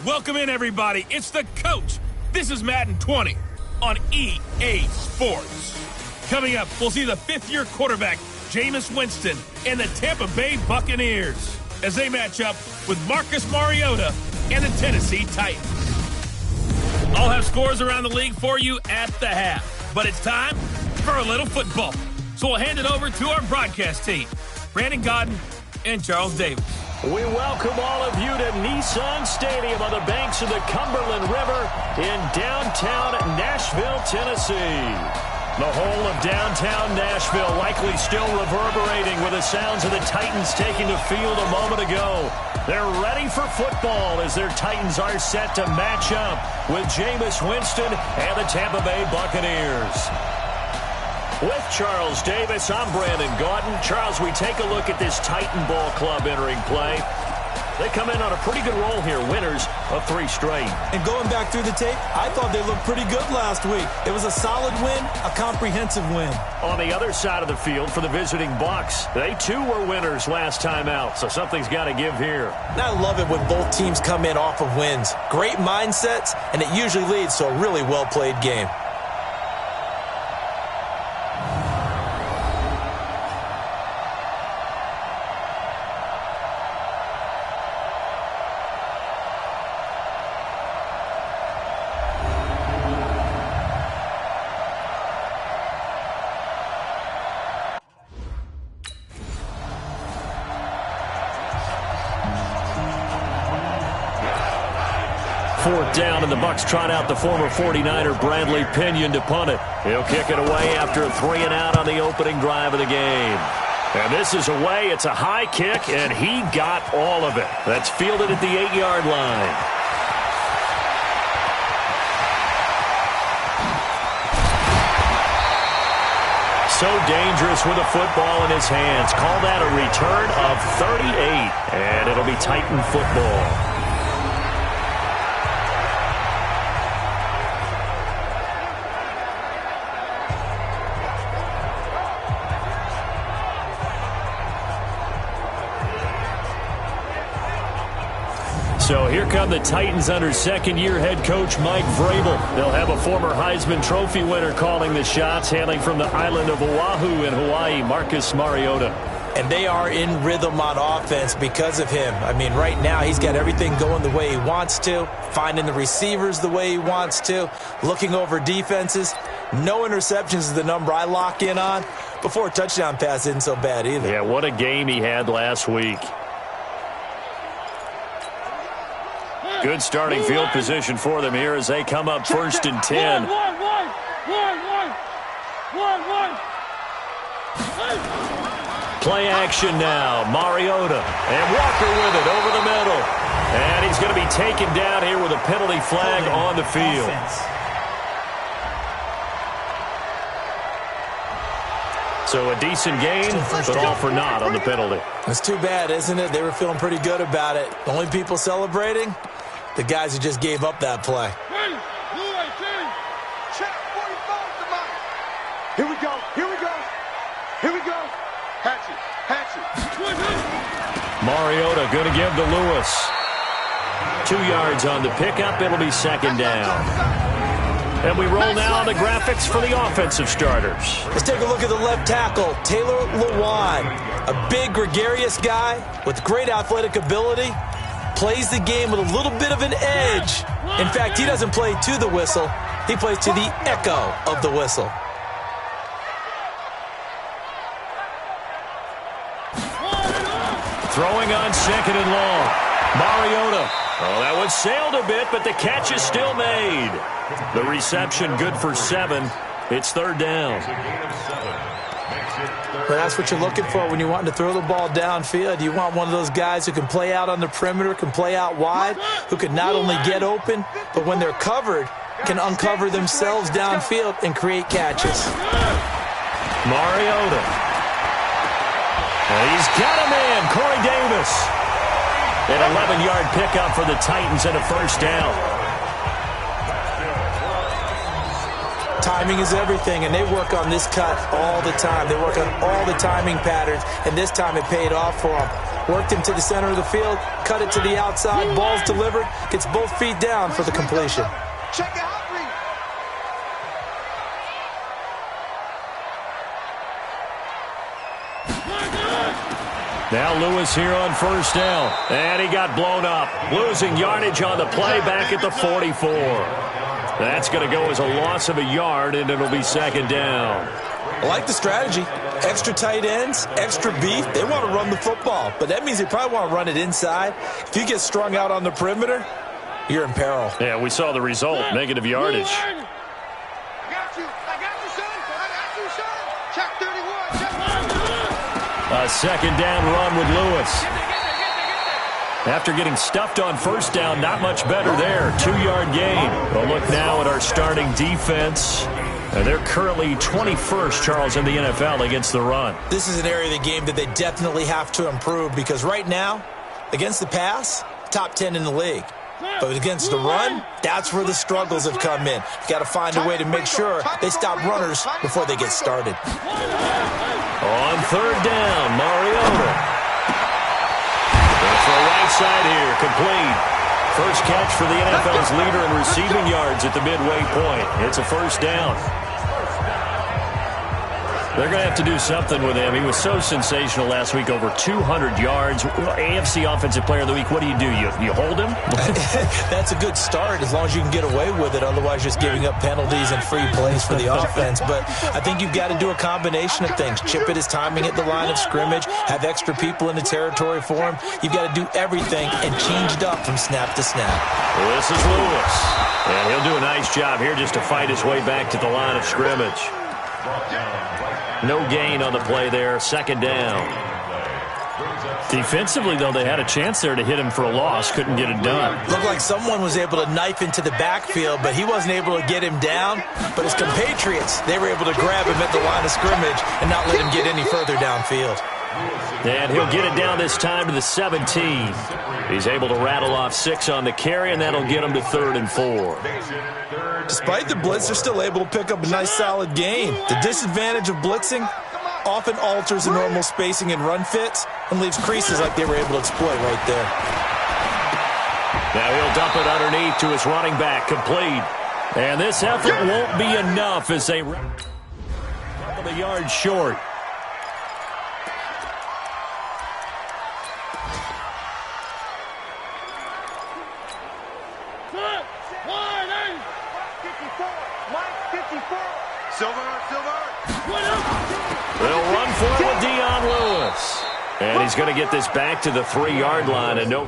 Welcome in, everybody. It's the coach. This is Madden 20 on EA Sports. Coming up, we'll see the fifth-year quarterback, Jameis Winston, and the Tampa Bay Buccaneers as they match up with Marcus Mariota and the Tennessee Titans. I'll have scores around the league for you at the half, but it's time for a little football. So we'll hand it over to our broadcast team, Brandon Godden and Charles Davis. We welcome all of you to Nissan Stadium on the banks of the Cumberland River in downtown Nashville, Tennessee. The whole of downtown Nashville likely still reverberating with the sounds of the Titans taking the field a moment ago. They're ready for football as their Titans are set to match up with Jameis Winston and the Tampa Bay Buccaneers. With Charles Davis, I'm Brandon Gaudin. Charles, we take a look at this Titan Ball Club entering play. They come in on a pretty good roll here, winners of 3 straight. And going back through the tape, I thought they looked pretty good last week. It was a solid win, a comprehensive win. On the other side of the field for the visiting Bucs, they too were winners last time out, so something's got to give here. And I love it when both teams come in off of wins. Great mindsets, and it usually leads to a really well-played game. Fourth down, and the Bucs trot out the former 49er Bradley Pinion to punt it. He'll kick it away after a 3-and-out on the opening drive of the game. And this is away. It's a high kick, and he got all of it. That's fielded at the 8-yard line. So dangerous with a football in his hands. Call that a return of 38, and it'll be Titan football. So here come the Titans under second-year head coach Mike Vrabel. They'll have a former Heisman Trophy winner calling the shots, hailing from the island of Oahu in Hawaii, Marcus Mariota. And they are in rhythm on offense because of him. I mean, right now he's got everything going the way he wants to, finding the receivers the way he wants to, looking over defenses. No interceptions is the number I lock in on. Before a touchdown pass isn't so bad either. Yeah, what a game he had last week. Good starting field position for them here as they come up first and 10. Play action now. Mariota and Walker with it over the middle. And he's going to be taken down here with a penalty flag on the field. So a decent game, but all for naught on the penalty. It's too bad, isn't it? They were feeling pretty good about it. The only people celebrating, the guys who just gave up that play. Here we go. Here we go. Here we go. Hatchet. Hatchet. Mariota going to give to Lewis. 2 yards on the pickup. It'll be second down. And we roll now on the graphics for the offensive starters. Let's take a look at the left tackle, Taylor Lewan. A big, gregarious guy with great athletic ability. Plays the game with a little bit of an edge. In fact, he doesn't play to the whistle. He plays to the echo of the whistle. Throwing on second and long. Mariota. Oh, that one sailed a bit, but the catch is still made. The reception good for 7. It's third down. Well, that's what you're looking for when you're wanting to throw the ball downfield. You want one of those guys who can play out on the perimeter, can play out wide, who can not only get open, but when they're covered, can uncover themselves downfield and create catches. Mariota. He's got him in. Corey Davis. An 11-yard pickup for the Titans and a first down. Timing is everything, and they work on this cut all the time. They work on all the timing patterns, and this time it paid off for them. Worked him to the center of the field, cut it to the outside, ball's delivered, gets both feet down for the completion. Check it out. Now Lewis here on first down. And he got blown up. Losing yardage on the play back at the 44. That's going to go as a loss of a yard, and it'll be second down. I like the strategy. Extra tight ends, extra beef. They want to run the football, but that means they probably want to run it inside. If you get strung out on the perimeter, you're in peril. Yeah, we saw the result, negative yardage. I got you, son. I got you, son. Check 31. Check 31. A second down run with Lewis. After getting stuffed on first down, not much better there. 2-yard gain. We'll look now at our starting defense. And they're currently 21st, Charles, in the NFL against the run. This is an area of the game that they definitely have to improve because right now, against the pass, top 10 in the league. But against the run, that's where the struggles have come in. You've got to find a way to make sure they stop runners before they get started. On third down, Mariota. It's the right side here, complete. First catch for the NFL's leader in receiving yards at the midway point. It's a first down. They're going to have to do something with him. He was so sensational last week, over 200 yards. AFC Offensive Player of the Week, what do? You hold him? That's a good start as long as you can get away with it. Otherwise, just giving up penalties and free plays for the offense. But I think you've got to do a combination of things. Chip it his timing at the line of scrimmage, have extra people in the territory for him. You've got to do everything and change it up from snap to snap. This is Lewis. And he'll do a nice job here just to fight his way back to the line of scrimmage. No gain on the play there. Second down. Defensively, though, they had a chance there to hit him for a loss. Couldn't get it done. Looked like someone was able to knife into the backfield, but he wasn't able to get him down. But his compatriots, they were able to grab him at the line of scrimmage and not let him get any further downfield. And he'll get it down this time to the 17. He's able to rattle off 6 on the carry, and that'll get him to 3rd and 4. Despite the blitz, they're still able to pick up a nice solid gain. The disadvantage of blitzing often alters the normal spacing and run fits and leaves creases like they were able to exploit right there. Now he'll dump it underneath to his running back, complete. And this effort won't be enough as they run the yard short. They'll run for it with Dion Lewis. And he's going to get this back to the 3-yard line. And no.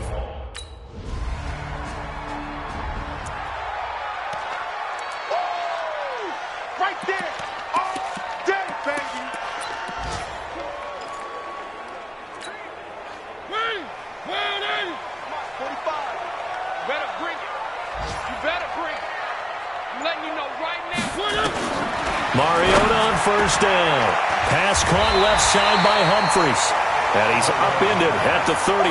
Right there. All day, baby. Wait. 45. You better bring it. You better bring it. I'm letting you know right now. Mariota on first down. Pass caught left side by Humphries. And he's upended at the 33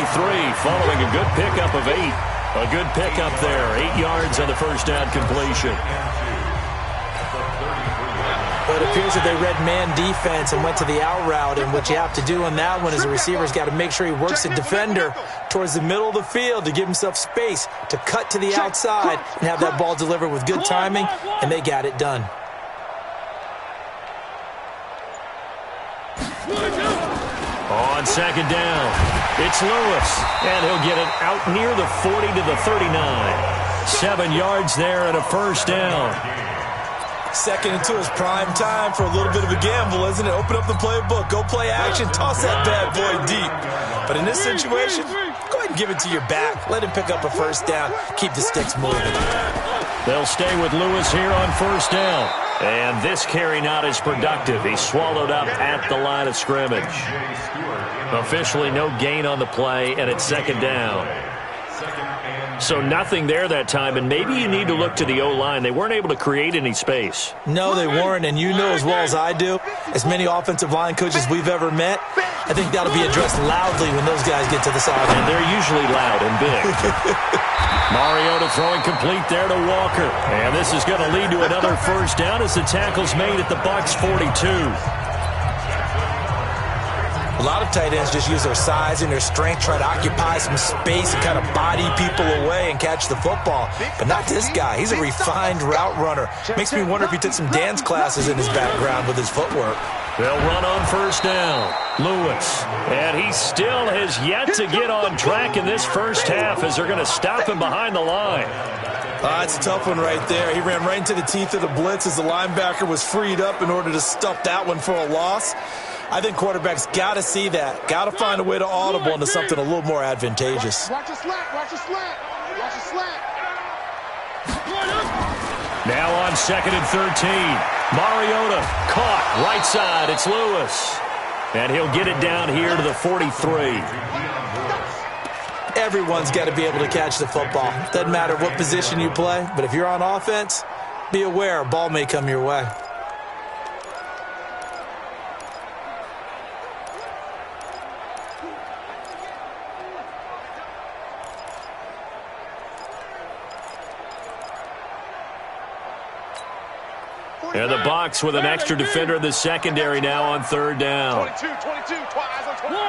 following a good pickup of 8. A good pickup there. 8 yards on the first down completion. Well, it appears that they read man defense and went to the out route. And what you have to do on that one is the receiver's got to make sure he works the defender towards the middle of the field to give himself space to cut to the outside and have that ball delivered with good timing, and they got it done. On second down, it's Lewis, and he'll get it out near the 40 to the 39. 7 yards there and a first down. Second into his prime time for a little bit of a gamble, isn't it? Open up the playbook, go play action, toss that bad boy deep. But in this situation, go ahead and give it to your back. Let him pick up a first down, keep the sticks moving. They'll stay with Lewis here on first down. And this carry not as productive. He's swallowed up at the line of scrimmage. Officially no gain on the play, and it's second down. So nothing there that time, and maybe you need to look to the O-line. They weren't able to create any space. No, they weren't, and you know as well as I do, as many offensive line coaches we've ever met, I think that'll be addressed loudly when those guys get to the sideline. And they're usually loud and big. Mariota throwing complete there to Walker. And this is going to lead to another first down as the tackle's made at the Bucs 42. A lot of tight ends just use their size and their strength, try to occupy some space and kind of body people away and catch the football. But not this guy. He's a refined route runner. Makes me wonder if he took some dance classes in his background with his footwork. They'll run on first down. Lewis. And he still has yet to get on track in this first half as they're going to stop him behind the line. It's a tough one right there. He ran right into the teeth of the blitz as the linebacker was freed up in order to stuff that one for a loss. I think quarterbacks got to see that. Got to find a way to audible into something a little more advantageous. Watch your slant. Watch your slant. Watch your slant. Now on 2nd and 13. Mariota caught right side. It's Lewis. And he'll get it down here to the 43. Everyone's got to be able to catch the football. Doesn't matter what position you play, but if you're on offense, be aware a ball may come your way. And the Bucs with an extra defender in the secondary now on third down. 22, twice on 20.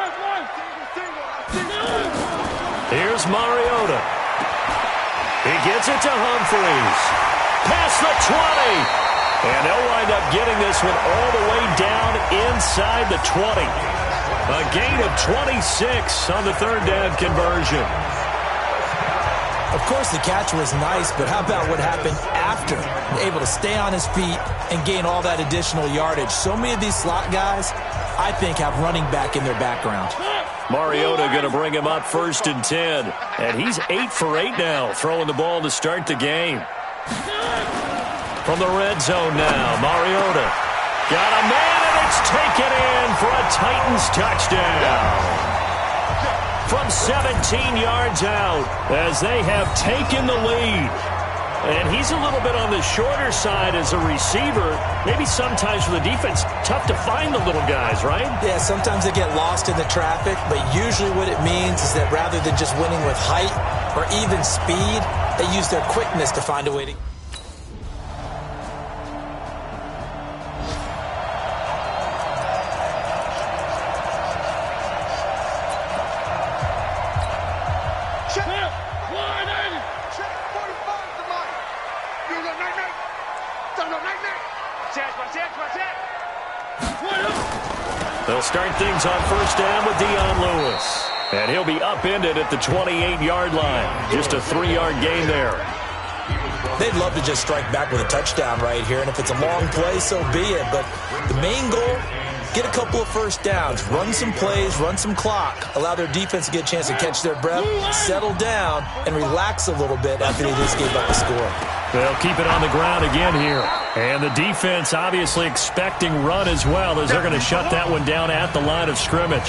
Here's Mariota. He gets it to Humphreys. Past the 20. And they'll wind up getting this one all the way down inside the 20. A gain of 26 on the third down conversion. Of course, the catch was nice, but how about what happened after? Able to stay on his feet and gain all that additional yardage. So many of these slot guys, I think, have running back in their background. Mariota going to bring him up 1st and 10. And he's 8 for 8 now, throwing the ball to start the game. From the red zone now, Mariota. Got a man, and it's taken in for a Titans touchdown. From 17 yards out as they have taken the lead. And he's a little bit on the shorter side as a receiver. Maybe sometimes for the defense, tough to find the little guys, right? Yeah, sometimes they get lost in the traffic, but usually what it means is that rather than just winning with height or even speed, they use their quickness to find a way to... They'll start things on first down with Lewis. And he'll be upended at the 28-yard line. Just a 3-yard gain there. They'd love to just strike back with a touchdown right here, and if it's a long play, so be it. But the main goal, get a couple of first downs, run some plays, run some clock, allow their defense to get a chance to catch their breath, settle down, and relax a little bit after they just gave up a score. They'll keep it on the ground again here. And the defense obviously expecting run as well as they're going to shut that one down at the line of scrimmage.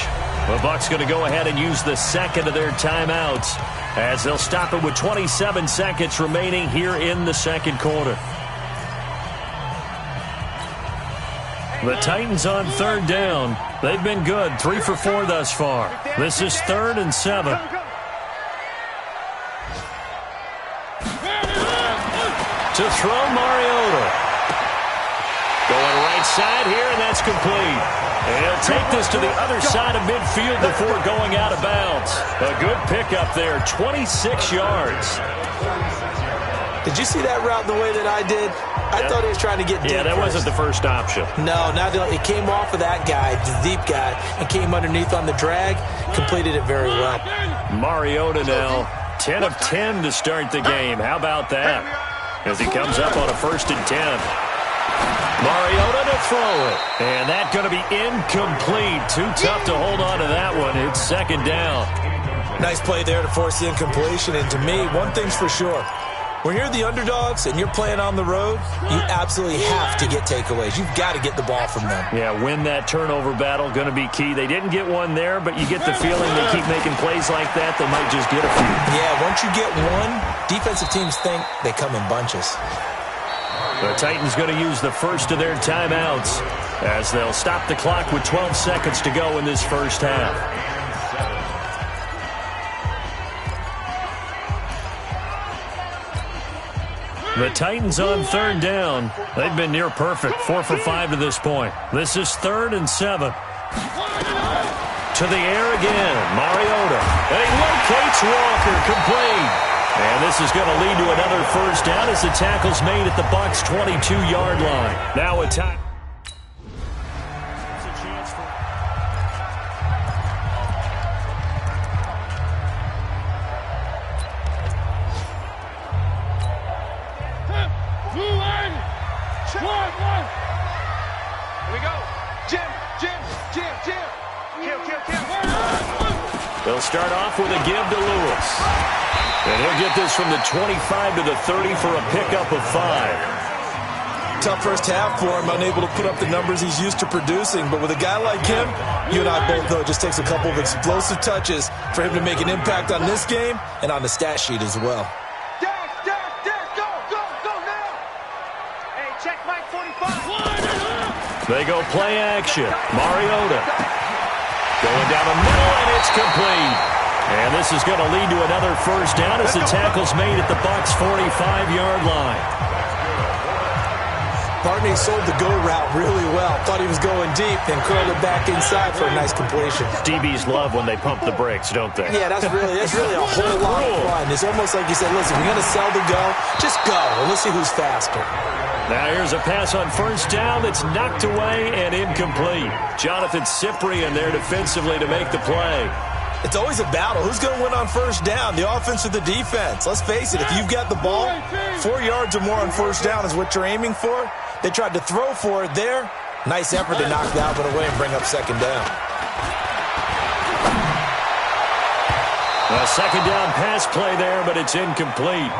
The Bucs going to go ahead and use the second of their timeouts as they'll stop it with 27 seconds remaining here in the second quarter. The Titans on third down. They've been good, 3 for 4 thus far. This is 3rd and 7. To throw Mariota. Going right side here, and that's complete. And he'll take this to the other side of midfield before going out of bounds. A good pickup there, 26 yards. Did you see that route the way that I did? I thought he was trying to get deep. Yeah, that wasn't the first option. No, it came off of that guy, the deep guy, and came underneath on the drag, completed it very well. Mariota now, 10 of 10 to start the game. How about that? As he comes up on a 1st and 10. Mariota to throw it. And that's going to be incomplete. Too tough to hold on to that one. It's 2nd down. Nice play there to force the incompletion. And to me, one thing's for sure. When you're the underdogs and you're playing on the road, you absolutely have to get takeaways. You've got to get the ball from them. Yeah, win that turnover battle, going to be key. They didn't get one there, but you get the feeling they keep making plays like that, they might just get a few. Yeah, once you get one, defensive teams think they come in bunches. The Titans going to use the first of their timeouts as they'll stop the clock with 12 seconds to go in this first half. The Titans on third down. They've been near perfect, 4 for 5 to this point. This is 3rd and 7. To the air again, Mariota. And he locates Walker, complete. And this is going to lead to another first down as the tackle's made at the Bucs' 22-yard line. Now a time. They'll start off with a give to Lewis. And he'll get this from the 25 to the 30 for a pickup of 5. Tough first half for him, unable to put up the numbers he's used to producing. But with a guy like him, you and I both know it just takes a couple of explosive touches for him to make an impact on this game and on the stat sheet as well. Go now! Hey, check Mike 45. They go play action. Mariota. Going down the middle, and it's complete. And this is going to lead to another first down as the tackle's made at the Bucs' 45-yard line. Barney sold the go route really well. Thought he was going deep, then curled it back inside for a nice completion. DBs love when they pump the brakes, don't they? Yeah, that's really a whole lot of fun. It's almost like you said, listen, we're going to sell the go. Just go, and let's see who's faster. Now here's a pass on first down that's knocked away and incomplete. Jonathan Cyprien there defensively to make the play. It's always a battle. Who's going to win on first down, the offense or the defense? Let's face it, if you've got the ball, 4 yards or more on first down is what you're aiming for. They tried to throw for it there. Nice effort to knock that one away and bring up second down. A second down pass play there, but it's incomplete.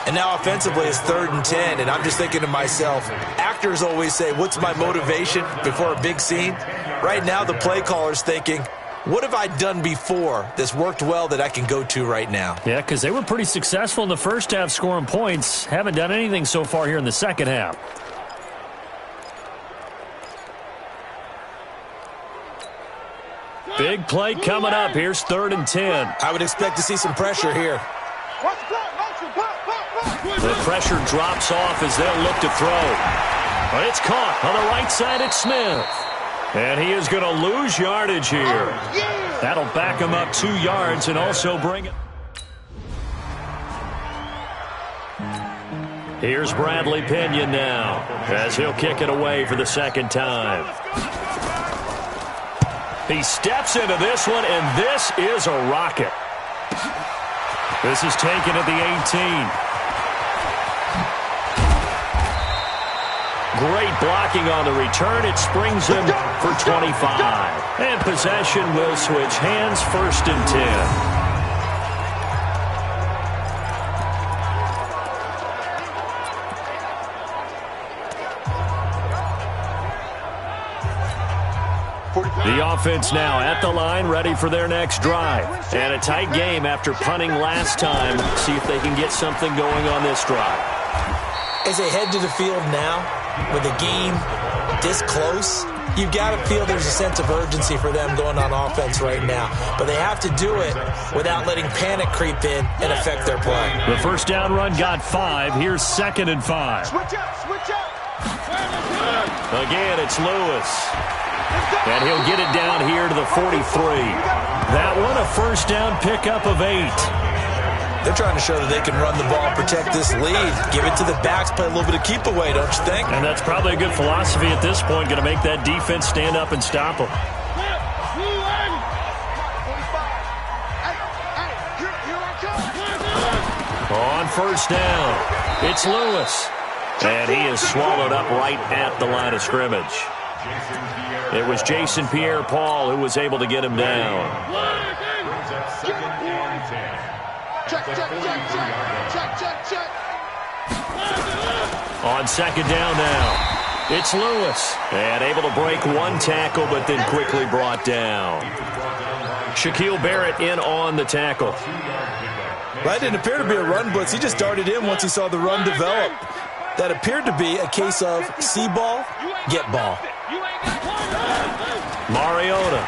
And now offensively it's 3rd and 10, and I'm just thinking to myself, actors always say, what's my motivation before a big scene? Right now the play caller's thinking, what have I done before that's worked well that I can go to right now? Yeah, because they were pretty successful in the first half scoring points. Haven't done anything so far here in the second half. Big play coming up. Here's 3rd and 10. I would expect to see some pressure here. The pressure drops off as they'll look to throw. But it's caught on the right side at Smith. And he is going to lose yardage here. That'll back him up 2 yards and also bring it. Here's Bradley Pinion now as he'll kick it away for the second time. He steps into this one, and this is a rocket. This is taken at the 18. Great blocking on the return. It springs him for 25. And possession will switch hands, 1st and 10. The offense now at the line, ready for their next drive. And a tight game after punting last time. See if they can get something going on this drive. As they head to the field now, with the game this close, you've got to feel there's a sense of urgency for them going on offense right now. But they have to do it without letting panic creep in and affect their play. The first down run got 5. Here's 2nd and 5. Switch up. Again, it's Lewis. And he'll get it down here to the 43. That one, a first down pickup of 8. They're trying to show that they can run the ball, protect this lead, give it to the backs, play a little bit of keep away, don't you think? And that's probably a good philosophy at this point, going to make that defense stand up and stop them. On first down, it's Lewis. And he is swallowed up right at the line of scrimmage. It was Jason Pierre-Paul who was able to get him down. Check. On second down now. It's Lewis, and able to break one tackle, but then quickly brought down. Shaquille Barrett in on the tackle. Well, it didn't appear to be a run blitz. He just darted in once he saw the run develop. That appeared to be a case of see ball, get ball. Mariota.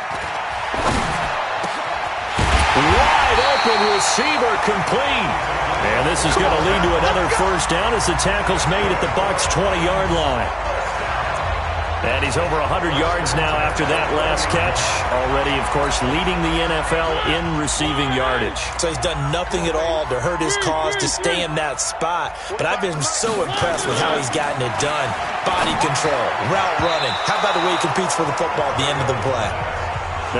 Wide open receiver complete. And this is going to lead to another first down as the tackle's made at the Bucs' 20-yard line. And he's over 100 yards now after that last catch. Already, of course, leading the NFL in receiving yardage. So he's done nothing at all to hurt his cause to stay in that spot. But I've been so impressed with how he's gotten it done. Body control, route running. How about the way he competes for the football at the end of the play?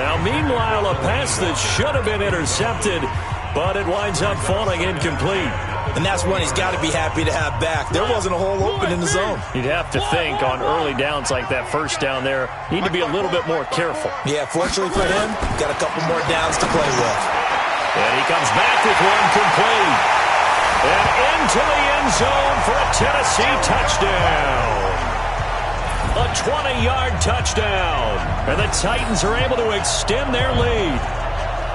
Now, meanwhile, a pass that should have been intercepted, but it winds up falling incomplete. And that's one he's got to be happy to have back. There wasn't a hole open in the zone. You'd have to think on early downs like that first down there, need to be a little bit more careful. Yeah, fortunately for him, got a couple more downs to play with. And he comes back with one complete. And into the end zone for a Tennessee touchdown. A 20-yard touchdown. And the Titans are able to extend their lead.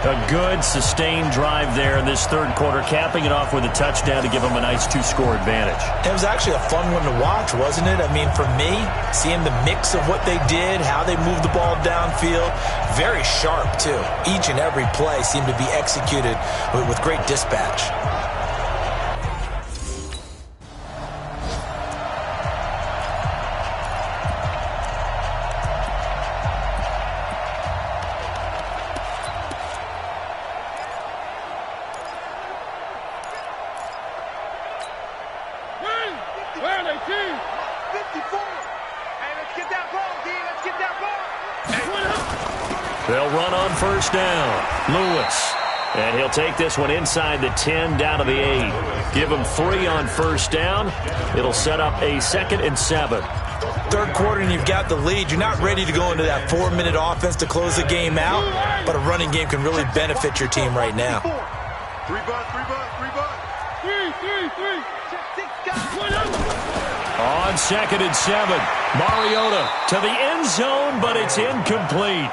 A good, sustained drive there in this third quarter, capping it off with a touchdown to give them a nice two-score advantage. It was actually a fun one to watch, wasn't it? I mean, for me, seeing the mix of what they did, how they moved the ball downfield, very sharp, too. Each and every play seemed to be executed with great dispatch. Where are they, team? 54. Hey, let's get that ball, D. Let's get that ball. They'll run on first down. Lewis. And he'll take this one inside the 10 down to the 8. Give him 3 on first down. It'll set up a 2nd and 7. Third quarter and you've got the lead. You're not ready to go into that 4-minute offense to close the game out, but a running game can really benefit your team right now. 3 bucks, 3 bucks, 3 bucks. 3. On 2nd and 7, Mariota to the end zone, but it's incomplete.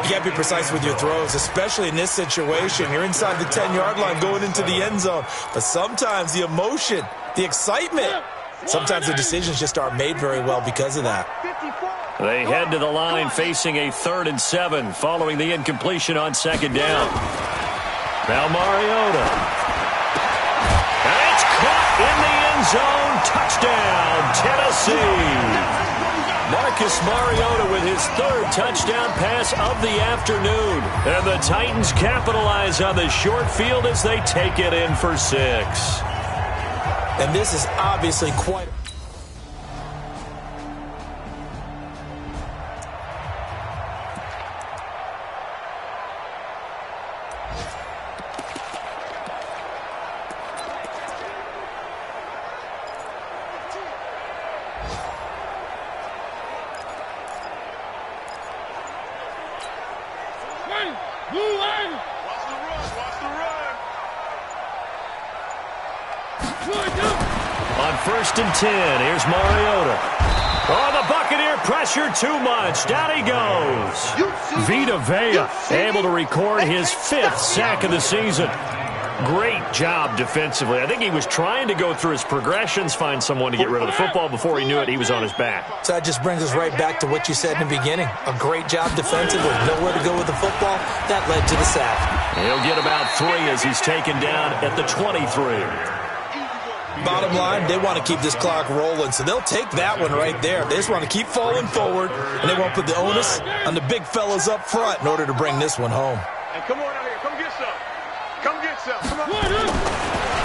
You got to be precise with your throws, especially in this situation. You're inside the 10-yard line going into the end zone. But sometimes the emotion, the excitement, sometimes the decisions just aren't made very well because of that. They head to the line facing a 3rd and 7 following the incompletion on 2nd down. Now Mariota. And it's caught in the end zone. Touchdown, Tennessee. Marcus Mariota with his 3rd touchdown pass of the afternoon. And the Titans capitalize on the short field as they take it in for 6. And this is obviously quite... On 1st and 10, here's Mariota. Oh, the Buccaneer pressure too much. Down he goes. Vita Vea able to record his 5th sack of the season. Great job defensively. I think he was trying to go through his progressions, find someone to get rid of the football. Before he knew it, he was on his back. So that just brings us right back to what you said in the beginning. A great job defensively. Nowhere to go with the football. That led to the sack. He'll get about 3 as he's taken down at the 23. Bottom line, they want to keep this clock rolling, so they'll take that one right there. They just want to keep falling forward, and they won't put the onus on the big fellas up front in order to bring this one home. Hey, come on out here. Come get some. Come get some. Come on.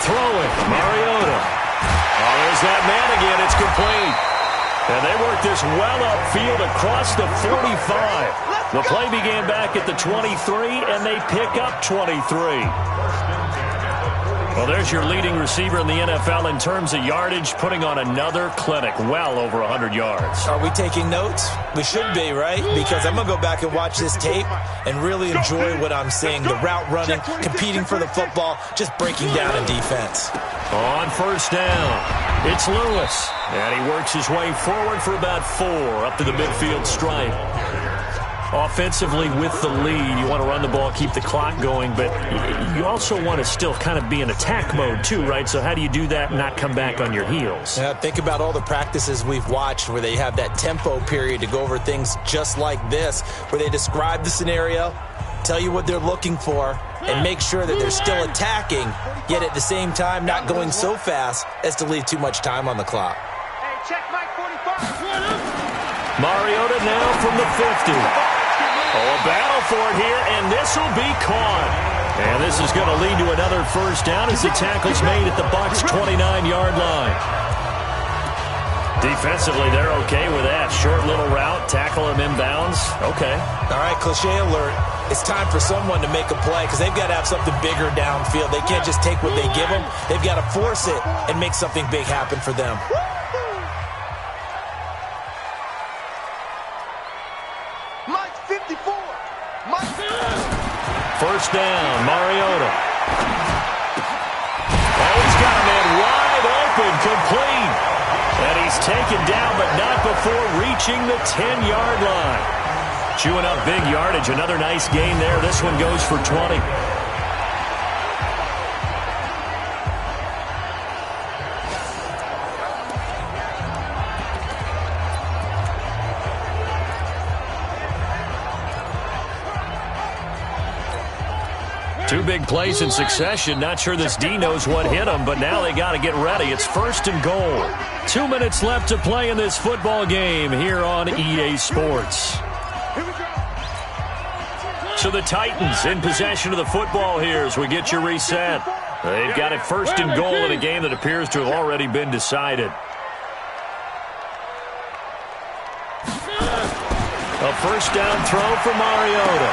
Throwing, Mariota. Oh, there's that man again. It's complete. And they work this well upfield across the 45. The play began back at the 23, and they pick up 23. Well, there's your leading receiver in the NFL in terms of yardage, putting on another clinic, well over 100 yards. Are we taking notes? We should be, right? Because I'm going to go back and watch this tape and really enjoy what I'm seeing. The route running, competing for the football, just breaking down in defense. On first down. It's Lewis, and he works his way forward for about 4 up to the midfield stripe. Offensively with the lead, you want to run the ball, keep the clock going, but you also want to still kind of be in attack mode too, right? So how do you do that and not come back on your heels? Yeah, think about all the practices we've watched where they have that tempo period to go over things just like this, where they describe the scenario, tell you what they're looking for, and make sure that they're still attacking, yet at the same time not going so fast as to leave too much time on the clock. Hey, check Mike 45. Mariota now from the 50. Oh, a battle for it here, and this will be caught. And this is going to lead to another first down as the tackle's made at the Bucs' 29-yard line. Defensively, they're okay with that. Short little route, tackle him inbounds. Okay. All right, cliche alert. It's time for someone to make a play because they've got to have something bigger downfield. They can't just take what they give them. They've got to force it and make something big happen for them. Mike 54. Mike. First down, Mariota. Oh, he's got a man wide open, complete. And he's taken down, but not before reaching the 10-yard line. Chewing up big yardage. Another nice gain there. This one goes for 20. Two big plays in succession. Not sure this D knows what hit him, but now they got to get ready. It's first and goal. 2 minutes left to play in this football game here on EA Sports. So the Titans in possession of the football here as we get you reset. They've got it first and goal in a game that appears to have already been decided. A first down throw for Mariota.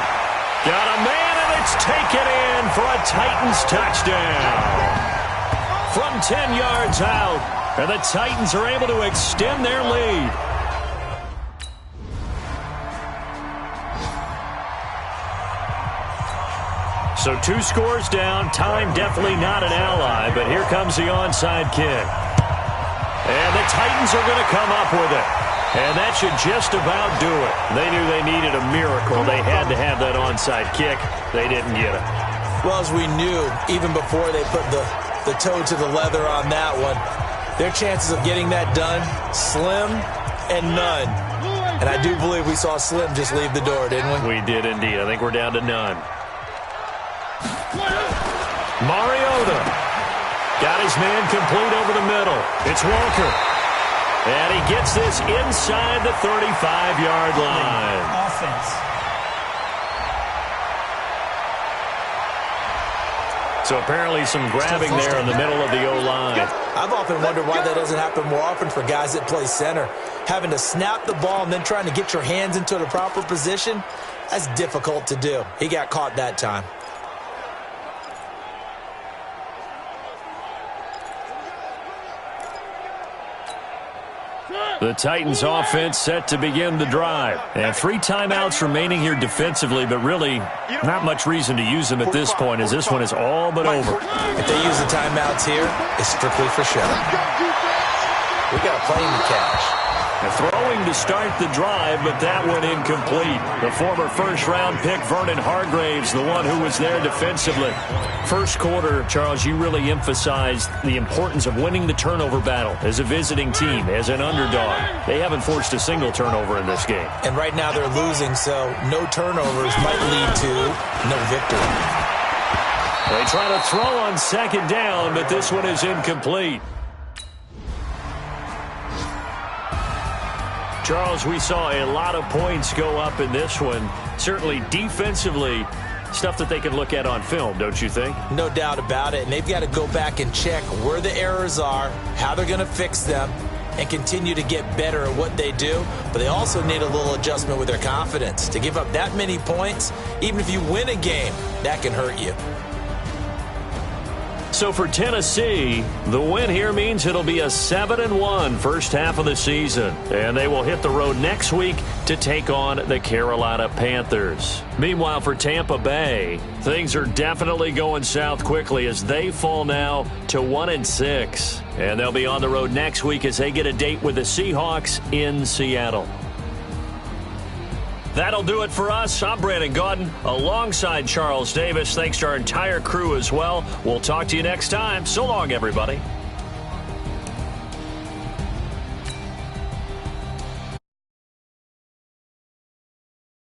Got a man, and it's taken in for a Titans touchdown. From 10 yards out, and the Titans are able to extend their lead. So 2 scores down. Time definitely not an ally, but here comes the onside kick. And the Titans are going to come up with it. And that should just about do it. They knew they needed a miracle. They had to have that onside kick. They didn't get it. Well, as we knew, even before they put the toe to the leather on that one, their chances of getting that done, slim and none. And I do believe we saw Slim just leave the door, didn't we? We did indeed. I think we're down to none. Mariota got his man complete over the middle. It's Walker. And he gets this inside the 35-yard line. Offense. So apparently some grabbing there in the middle of the O-line. I've often wondered why that doesn't happen more often for guys that play center. Having to snap the ball and then trying to get your hands into the proper position, that's difficult to do. He got caught that time. The Titans offense set to begin the drive. And 3 timeouts remaining here defensively, but really not much reason to use them at this point as this one is all but over. If they use the timeouts here, it's strictly for show. We got a plane to catch. And throwing to start the drive, but that one incomplete. The former first-round pick, Vernon Hargraves, the one who was there defensively. First quarter, Charles, you really emphasized the importance of winning the turnover battle as a visiting team, as an underdog. They haven't forced a single turnover in this game. And right now they're losing, so no turnovers might lead to no victory. They try to throw on second down, but this one is incomplete. Charles, we saw a lot of points go up in this one. Certainly defensively, stuff that they can look at on film, don't you think? No doubt about it. And they've got to go back and check where the errors are, how they're going to fix them, and continue to get better at what they do. But they also need a little adjustment with their confidence. To give up that many points, even if you win a game, that can hurt you. So for Tennessee, the win here means it'll be a 7-1 first half of the season. And they will hit the road next week to take on the Carolina Panthers. Meanwhile, for Tampa Bay, things are definitely going south quickly as they fall now to 1-6. And they'll be on the road next week as they get a date with the Seahawks in Seattle. That'll do it for us. I'm Brandon Gaudin alongside Charles Davis. Thanks to our entire crew as well. We'll talk to you next time. So long, everybody.